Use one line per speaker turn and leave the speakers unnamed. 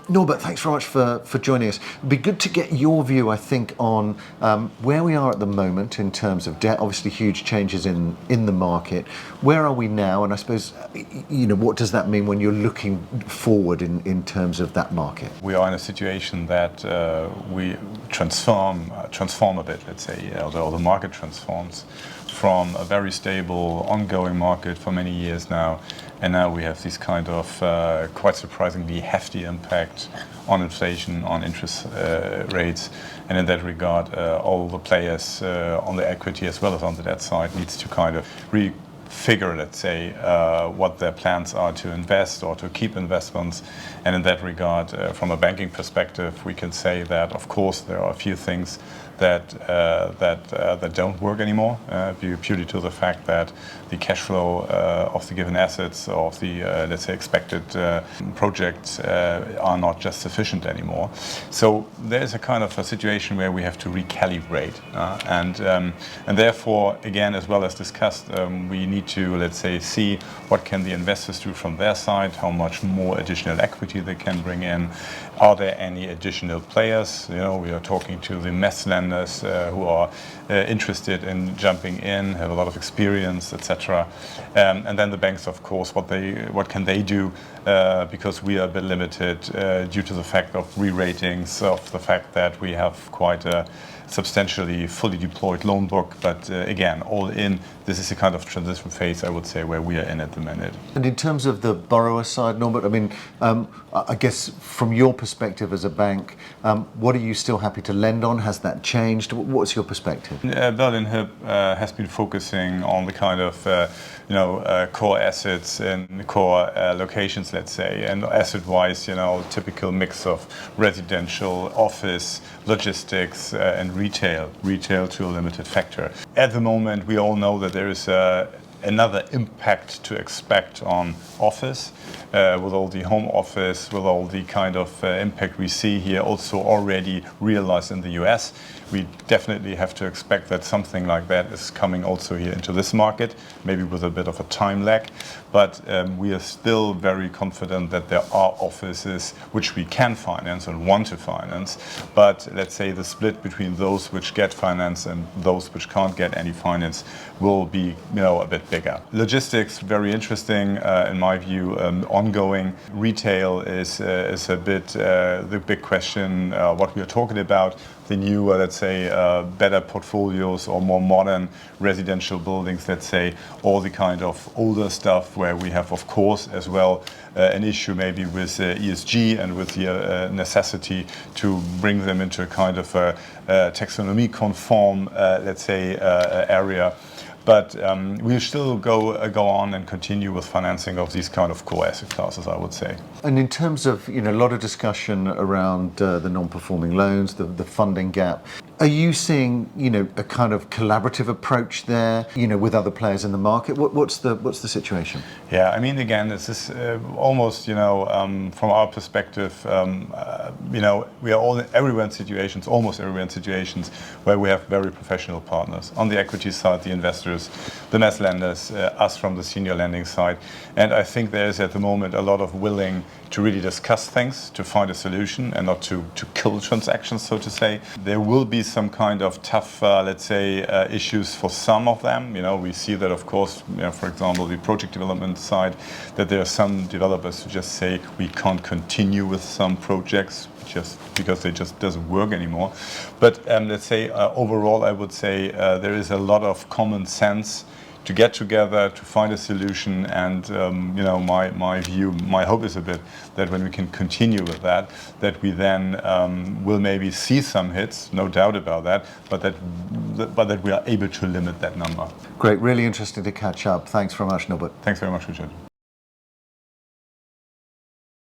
Norbert, thanks very much for joining us. It'd be good to get your view, I think, on where we are at the moment in terms of debt. Obviously, huge changes in the market. Where are we now? And I suppose, what does that mean when you're looking forward in terms of that market?
We are in a situation that we transform a bit, let's say, or the market transforms from a very stable, ongoing market for many years now. And now we have this kind of quite surprisingly hefty impact on inflation, on interest rates. And in that regard, all the players on the equity as well as on the debt side needs to kind of refigure, let's say, what their plans are to invest or to keep investments. And in that regard, from a banking perspective, we can say that, of course, there are a few things that don't work anymore, purely to the fact that the cash flow of the given assets or of the, let's say, expected projects are not just sufficient anymore. So there's a kind of a situation where we have to recalibrate. And therefore, again, as well as discussed, we need to, let's say, see what can the investors do from their side, how much more additional equity they can bring in. Are there any additional players? We are talking to the mezz lenders who are interested in jumping in, have a lot of experience, etc. And then the banks, of course, what can they do? Because we are a bit limited due to the fact of re-ratings, of the fact that we have quite a substantially fully deployed loan book. But again, all in, this is a kind of transition phase, I would say, where we are in at the minute.
And in terms of the borrower side, Norbert, I mean, I guess from your perspective as a bank, what are you still happy to lend on? Has that changed? What's your perspective?
Berlin Hyp has been focusing on the kind of core assets and core locations, let's say, and asset-wise, typical mix of residential, office, logistics, and retail to a limited factor. At the moment, we all know that there is another impact to expect on office, with all the home office, with all the kind of impact we see here also already realized in the US. We definitely have to expect that something like that is coming also here into this market, maybe with a bit of a time lag. But we are still very confident that there are offices which we can finance and want to finance. But let's say the split between those which get finance and those which can't get any finance will be a bit bigger. Logistics, very interesting in my view, ongoing. Retail is a bit the big question, what we are talking about. The new, let's say, better portfolios or more modern residential buildings, let's say, all the kind of older stuff where we have, of course, as well, an issue maybe with ESG and with the necessity to bring them into a kind of a taxonomy conform, let's say, area. But we'll still go on and continue with financing of these kind of core asset classes, I would say.
And in terms of, a lot of discussion around the non-performing loans, the funding gap, are you seeing, a kind of collaborative approach there, with other players in the market? What's the situation?
Yeah, I mean, again, this is almost, from our perspective, we are all everywhere in situations, almost everywhere in situations where we have very professional partners. On the equity side, the investors, the mezz lenders, us from the senior lending side. And I think there is at the moment a lot of willing to really discuss things, to find a solution and not to kill transactions, so to say. There will be some kind of tough, let's say, issues for some of them. We see that, of course, for example, the project development side, that there are some developers who just say we can't continue with some projects just because they just doesn't work anymore. But let's say overall, I would say there is a lot of common sense to get together, to find a solution. And my view, my hope is a bit that when we can continue with that we then will maybe see some hits, no doubt about that, but that we are able to limit that number.
Great, really interesting to catch up. Thanks very much, Norbert.
Thanks very much, Richard.